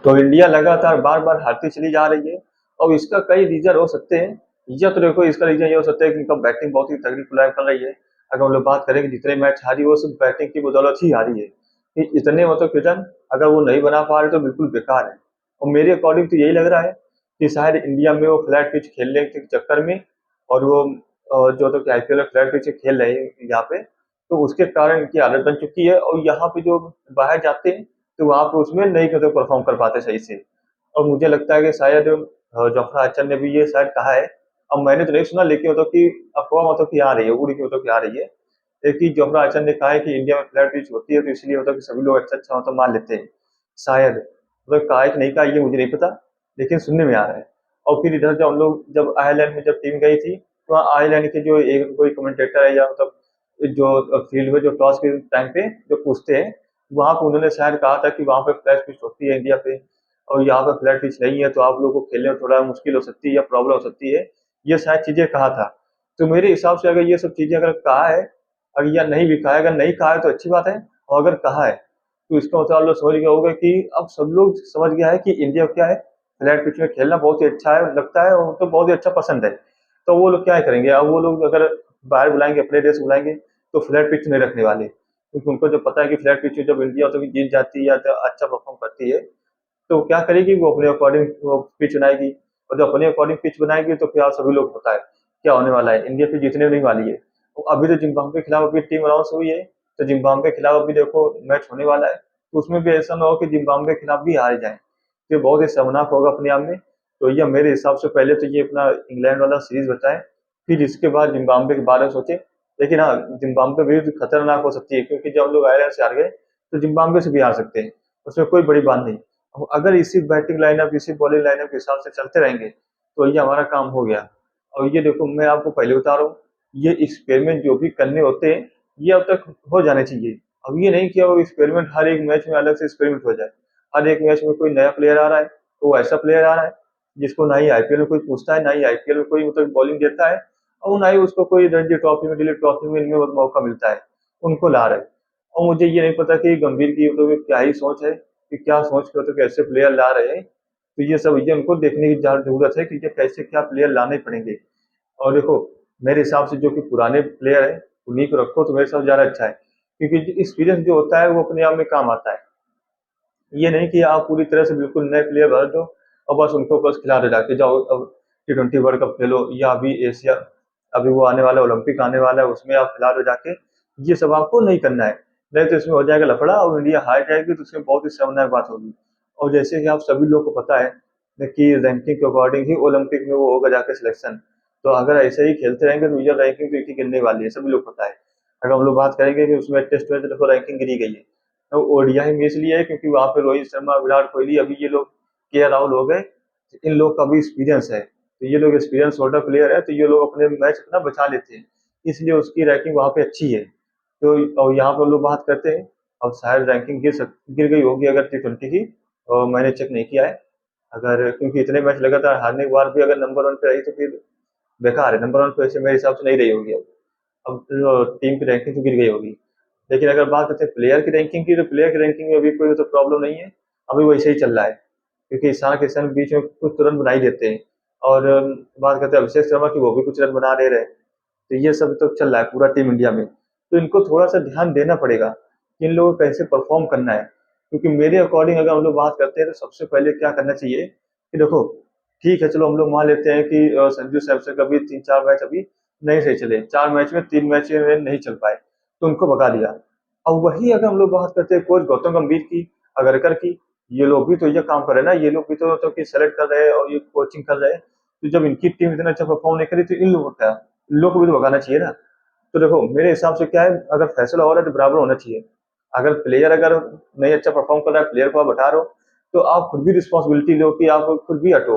तो इंडिया लगातार बार-बार हारती चली जा रही है और इसका कई रीज़न हो सकते हैं। या तो देखो इसका रीज़न ये हो सकता है कि इनका बैटिंग बहुत ही तगड़ी कर रही है। अगर हम लोग बात करें कि जितने मैच हारी वो सिर्फ़ बैटिंग की बदौलत ही हारी है। कि इतने मतलब कि रन अगर वो नहीं बना पा रहे तो बिल्कुल बेकार है। और मेरे अकॉर्डिंग तो यही लग रहा है कि शायद इंडिया में वो फ्लैट पिच खेलने के चक्कर में और वो जो तो कि आईपीएल में फ्लैट पिच खेल रहे हैं यहाँ पे, तो उसके कारण इनकी आदत बन चुकी है और यहाँ पे जो बाहर जाते हैं तो वहाँ पे उसमें नहीं मतलब परफॉर्म कर पाते सही से। और मुझे लगता है कि शायद जोफ्रा आर्चर ने भी ये शायद कहा है। अब मैंने तो नहीं सुना लेकिन मतलब कि अफवाह मतलब कि आ रही है, उड़ के मतलब कि आ रही है। एक ही जोफ्रा आर्चर ने कहा है कि इंडिया में फ्लैट पिच होती है तो इसलिए मतलब कि सभी लोग अच्छा-अच्छा मतलब मान लेते हैं। शायद मतलब कहा है कि नहीं कहा ये मुझे नहीं पता, लेकिन सुनने में आ रहा है। और फिर इधर जब आयरलैंड में जब टीम गई थी, तो वहाँ आयरलैंड के जो एक कोई कमेंटेटर है या मतलब जो फील्ड में जो टॉस के टाइम पे जो पूछते हैं, वहाँ पे उन्होंने शायद कहा था कि वहाँ पे फ्लैट पिच होती है इंडिया पे और यहाँ पे फ्लैट पिच नहीं है तो आप लोगों को खेलने में थोड़ा मुश्किल हो सकती है या प्रॉब्लम हो सकती है। ये शायद चीज़ें कहा था। तो मेरे हिसाब से अगर ये सब चीज़ें अगर कहा है और या नहीं भी कहा है, अगर नहीं कहा है तो अच्छी बात है और अगर कहा है तो इसका मतलब आप लोग समझ गए होंगे कि अब सब लोग समझ गया है कि इंडिया क्या है, फ्लैट पिच में खेलना बहुत ही अच्छा है, लगता है और तो बहुत ही अच्छा पसंद है। तो वो लोग क्या करेंगे, अब वो लोग अगर बाहर बुलाएँगे, अपने देश बुलाएँगे तो फ्लैट पिच नहीं रखने वाले। क्योंकि उनको जब पता है कि फ्लैट पिच में जब इंडिया कभी जीत जाती है या तो अच्छा परफ़ॉर्म करती है, तो क्या करेगी वो अपने अकॉर्डिंग वो पिच बनाएगी और जब अपने अकॉर्डिंग पिच बनाएगी तो फिर आप सभी लोग पता है क्या होने वाला है, इंडिया फिर जीतने नहीं वाली है। तो अभी तो जिम्बाब्वे के खिलाफ अभी टीम अनाउंस हुई है, तो जिम्बाब्वे के खिलाफ अभी देखो मैच होने वाला है, तो उसमें भी ऐसा ना हो कि जिम्बाब्वे के खिलाफ भी हार जाए। ये बहुत ही शर्मनाक होगा अपने आप में। तो ये मेरे हिसाब से पहले तो ये अपना इंग्लैंड वाला सीरीज बचाएं, फिर इसके बाद जिम्बाब्वे के बारे में सोचे। लेकिन हाँ, जिम्बाब्वे भी तो खतरनाक हो सकती है क्योंकि जब हम लोग आयरलैंड से हार गए तो जिम्बाब्वे से भी हार सकते हैं, उसमें कोई बड़ी बात नहीं। अगर इसी बैटिंग लाइनअप इसी बॉलिंग लाइनअप के हिसाब से चलते रहेंगे तो ये हमारा काम हो गया। और ये देखो मैं आपको पहले बता रहा हूँ, ये एक्सपेरिमेंट जो भी करने होते हैं ये अब तक हो जाने चाहिए। अब ये नहीं कि अब एक्सपेरिमेंट हर एक मैच में अलग से एक्सपेरिमेंट हो जाए। हर एक मैच में कोई नया प्लेयर आ रहा है, तो वो ऐसा प्लेयर आ रहा है जिसको ना ही आईपीएल में कोई पूछता है, ना ही आईपीएल में कोई मतलब बॉलिंग देता है और ना ही उसको कोई रणजी ट्रॉफी में, दिलीप ट्रॉफी में इनमें मौका मिलता है, उनको ला रहे हैं। और मुझे ये नहीं पता कि गंभीर की तो क्या ही सोच है कि क्या सोच कर तो कैसे प्लेयर ला रहे हैं। तो ये उनको देखने की जरूरत है कि ये कैसे क्या प्लेयर लाने पड़ेंगे। और देखो मेरे हिसाब से जो कि पुराने प्लेयर है उन्हीं को रखो तो मेरे हिसाब से ज्यादा अच्छा है, क्योंकि एक्सपीरियंस जो होता है वो अपने आप में काम आता है। ये नहीं कि आप पूरी तरह से बिल्कुल नए प्लेयर भर दो और बस उनको बस खिला दो जाके जाओ अब T20 वर्ल्ड कप खेलो या अभी एशिया, अभी वो आने वाला ओलंपिक आने वाला है उसमें आप खिला दो जाके। ये सब आपको नहीं करना है, नहीं तो इसमें हो जाएगा लफड़ा और इंडिया हार जाएगी तो उसमें बहुत ही शर्मनाक बात होगी। और जैसे कि आप सभी लोग को पता है कि रैंकिंग के अकॉर्डिंग ही ओलंपिक में वो होगा जाके सिलेक्शन। तो अगर ऐसे ही खेलते रहेंगे तो ये रैंकिंग तो एक ही गिरने वाली है, सभी लोग पता है। अगर हम लोग बात करेंगे कि उसमें टेस्ट में तो देखो रैंकिंग गिरी गई है, तो ओडीआई में इसलिए है क्योंकि वहाँ पे रोहित शर्मा, विराट कोहली, अभी ये लोग के राहुल हो गए, इन लोग का भी एक्सपीरियंस है, तो ये लोग एक्सपीरियंस होल्डर प्लेयर है तो ये लोग अपने मैच अपना बचा लेते हैं, इसलिए उसकी रैंकिंग वहाँ पे अच्छी है। तो और यहाँ पर लोग बात करते हैं, अब शायद रैंकिंग गिर गई होगी अगर T20 की, और मैंने चेक नहीं किया है। अगर क्योंकि इतने मैच लगातार हारने के बाद भी अगर नंबर वन पे रही तो फिर बेकार है, नंबर वन पे ऐसे मेरे हिसाब से नहीं रही होगी अब टीम की रैंकिंग तो गिर गई होगी। लेकिन अगर बात करते हैं प्लेयर की रैंकिंग की, तो प्लेयर की रैंकिंग में अभी कोई तो प्रॉब्लम नहीं है, अभी वैसे ही चल रहा है। क्योंकि ईशान किशन बीच में कुछ तो रन बना ही देते हैं और बात करते हैं अभिषेक शर्मा की, वो भी कुछ रन बना दे रहे हैं। तो ये सब तो चल रहा है पूरा टीम इंडिया में, तो इनको थोड़ा सा ध्यान देना पड़ेगा कि इन लोगों को कैसे परफॉर्म करना है। क्योंकि मेरे अकॉर्डिंग अगर हम लोग बात करते हैं तो सबसे पहले क्या करना चाहिए कि देखो ठीक है, चलो हम लोग मान लेते हैं कि संजू सैमसन का भी 3-4 मैच अभी नहीं सही चले, 4 मैच में 3 मैच में नहीं चल पाए, तो उनको भगा दिया। अब वही अगर हम लोग बात करते हैं कोच गौतम गंभीर की, अगरकर की, ये लोग भी तो ये काम कर रहे हैं ना, ये लोग भी तो कि सेलेक्ट कर रहे हैं और ये कोचिंग कर रहे हैं। तो जब इनकी टीम इतना अच्छा परफॉर्म नहीं करी तो इन लोगों को क्या, इन लोग को भी तो भगाना चाहिए ना। तो देखो मेरे हिसाब से क्या है, अगर फैसला हो रहा है तो बराबर होना चाहिए। अगर प्लेयर अगर नहीं अच्छा परफॉर्म कर रहा है, प्लेयर को आप हटा रहे हो, तो आप खुद भी रिस्पॉन्सिबिलिटी लो कि आप खुद भी हटो।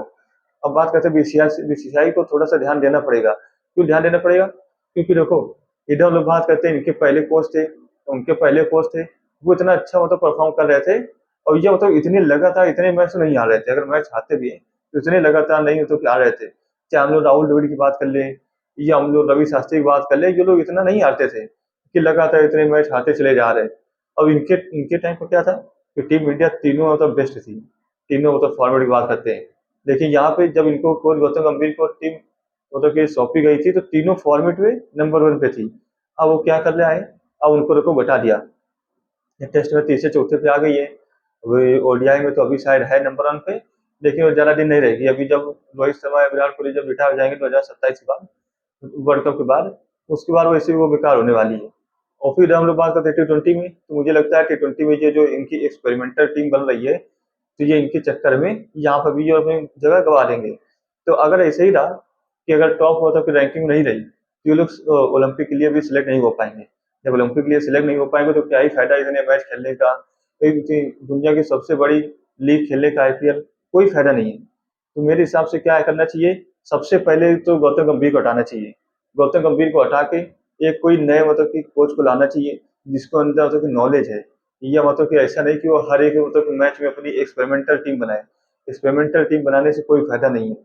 अब बात करते हैं बीसीसीआई को थोड़ा सा ध्यान देना पड़ेगा। क्यों ध्यान देना पड़ेगा, क्योंकि देखो इधर हम लोग बात करते हैं इनके पहले कोच थे, उनके पहले कोच थे, वो इतना अच्छा मतलब परफॉर्म कर रहे थे और ये मतलब इतने लगातार इतने मैच तो नहीं आ रहे थे, अगर मैच आते भी हैं तो इतने लगातार नहीं तो क्या आ रहे थे। चाहे हम लोग राहुल द्रविड़ की बात कर ले या हम लोग रवि शास्त्री की बात कर ले, ये लोग इतना नहीं आते थे कि लगातार इतने मैच आते चले जा रहे हैं। अब इनके इनके टाइम पर क्या था कि टीम इंडिया तीनों मतलब बेस्ट थी, तीनों मतलब फॉर्मेट की बात करते हैं। लेकिन यहाँ पे जब इनको कोच गौतम गंभीर को टीम मतलब कि सौंपी गई थी तो तीनों फॉर्मेट में नंबर 1 पे थी। अब वो क्या कर ले आए, अब उनको देखो घटा दिया, टेस्ट में तीसरे चौथे पे आ गई है। वही ओडीआई में तो अभी शायद है नंबर 1 पे, लेकिन वो ज़्यादा दिन नहीं रहेगी। अभी जब रोहित शर्मा या विराट कोहली जब रिटायर हो जाएंगे 2027 के बाद, वर्ल्ड कप के बाद, उसके बाद वैसे भी वो बेकार होने वाली है। और फिर हम लोग बात करते हैं टी20 में, तो मुझे लगता है टी20 में ये जो इनकी एक्सपेरिमेंटल टीम बन रही है, तो ये इनके चक्कर में यहाँ पर भी ये अपनी जगह गंवा देंगे। तो अगर ऐसे ही रहा कि अगर टॉप मतलब की रैंकिंग नहीं रही तो ये लोग ओलंपिक के लिए भी सिलेक्ट नहीं हो पाएंगे। जब ओलंपिक के लिए सिलेक्ट नहीं हो पाएंगे तो क्या ही फायदा इतने मैच खेलने का, दुनिया की सबसे बड़ी लीग खेलने का आईपीएल, कोई फायदा नहीं है। तो मेरे हिसाब से क्या करना चाहिए, सबसे पहले तो गौतम गंभीर को हटाना चाहिए। गौतम गंभीर को हटा के एक कोई नए मतलब कि कोच को लाना चाहिए जिसको अंदर मतलब कि नॉलेज है, या मतलब कि ऐसा नहीं कि वो हर एक मतलब मैच में अपनी एक्सपेरिमेंटल टीम बनाए। एक्सपेरिमेंटल टीम बनाने से कोई फायदा नहीं है,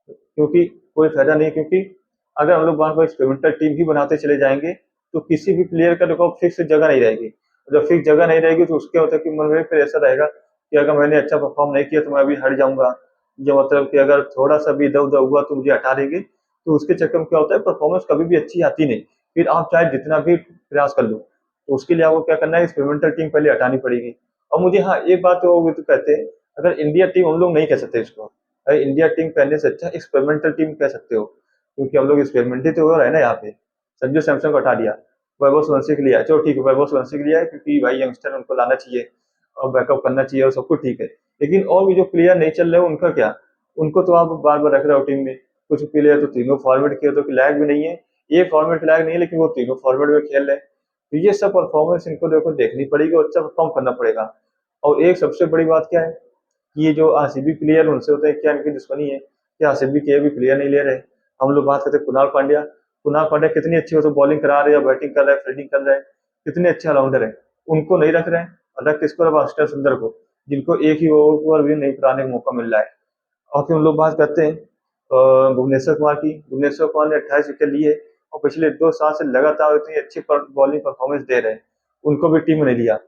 क्योंकि कोई फायदा नहीं, क्योंकि अगर हम लोग बार बार एक्सपेरिमेंटल टीम ही बनाते चले जाएंगे तो किसी भी प्लेयर का देखो फिक्स जगह नहीं रहेगी। जब फिक्स जगह नहीं रहेगी तो उसके मतलब कि मन में फिर ऐसा रहेगा कि अगर मैंने अच्छा परफॉर्म नहीं किया तो मैं अभी हट जाऊंगा, जो मतलब कि अगर थोड़ा सा भी इधर उधर हुआ तो मुझे हटा देंगे। तो उसके चक्कर में क्या होता है, परफॉर्मेंस कभी भी अच्छी आती नहीं, फिर आप चाहे जितना भी प्रयास कर लो। तो उसके लिए आपको क्या करना है, एक्सपेरिमेंटल टीम पहले हटानी पड़ेगी। और मुझे हाँ एक बात वो तो कहते हैं, अगर इंडिया टीम हम लोग नहीं कह सकते इसको, अरे इंडिया टीम कहने से अच्छा एक्सपेरिमेंटल टीम कह सकते हो, क्योंकि हम लोग एक्सपेरिमेंट ही तो हो रहा है ना यहाँ पे। संजू सैमसन को हटा दिया, वैभव सूर्यवंशी को लिया, चलो ठीक है वैभव सूर्यवंशी को लिया है क्योंकि भाई यंगस्टर उनको लाना चाहिए और बैकअप करना चाहिए और सब कुछ ठीक है। लेकिन और भी जो प्लेयर नहीं चल रहे हो उनका क्या, उनको तो आप बार बार रख रहे हो टीम में। कुछ प्लेयर तो तीनों फॉर्मेट के तो लायक भी नहीं है, एक फॉर्मेट के लायक नहीं है लेकिन वो तीनों फॉर्मेट में खेल रहे हैं। तो ये सब परफॉर्मेंस इनको देखो देखनी पड़ेगी और अच्छा परफॉर्म करना पड़ेगा। और एक सबसे बड़ी बात क्या है कि ये जो आरसीबी प्लेयर उनसे होते हैं क्या इनकी दुश्मनी है कि आरसीबी के भी प्लेयर नहीं ले रहे। हम लोग बात करते हैं कुणाल पांड्या, कुणाल पांड्या कितनी अच्छी हो तो बॉलिंग करा रहे हैं या बैटिंग कर रहे हैं, फील्डिंग कर रहे हैं, कितने अच्छे ऑलराउंडर है, उनको नहीं रख रहे हैं। और रख किसको, रहा आस्टर सुंदर को, जिनको एक ही ओवर भी नहीं कराने का मौका मिल रहा है। और फिर हम लोग बात करते हैं भुवनेश्वर कुमार की। भुवनेश्वर कुमार ने 28 विकेट लिए और पिछले 2 साल से लगातार इतनी अच्छी बॉलिंग परफॉर्मेंस दे रहे हैं, उनको भी टीम में नहीं लिया।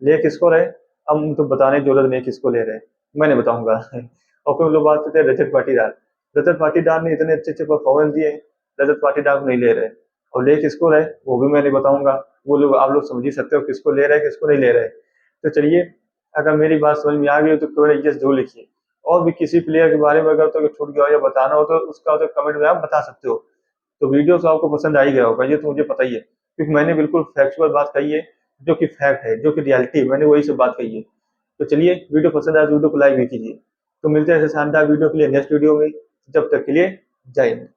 ले किसको रहे, अब तो बताने की जरूरत नहीं किसको ले रहे हैं, मैं नहीं बताऊंगा। और फिर हम लोग बात करते हैं रजत पाटीदार। रजत पाटीदार ने इतने अच्छे अच्छे परफॉर्मेंस दिए, रजत पाटीदार को नहीं ले रहे। और ले किसको रहे वो भी मैं नहीं बताऊंगा, वो लोग आप लोग समझ ही सकते हो किसको ले रहे हैं किसको नहीं ले रहे। तो चलिए, अगर मेरी बात समझ में आ गई तो थोड़ा यस जरूर लिखिए। और भी किसी प्लेयर के बारे में अगर तो छूट गया हो या बताना हो तो उसका तो कमेंट में आप बता सकते हो। तो वीडियो तो आपको पसंद आ ही गया होगा, ये तो मुझे पता ही है, क्योंकि मैंने बिल्कुल फैक्चुअल बात कही है, जो कि फैक्ट है, जो कि रियलिटी है, मैंने वही सब बात कही है। तो चलिए, वीडियो पसंद आया तो वीडियो को लाइक भी कीजिए। तो मिलते हैं ऐसे शानदार वीडियो के लिए नेक्स्ट वीडियो में, जब तक के लिए जय हिंद।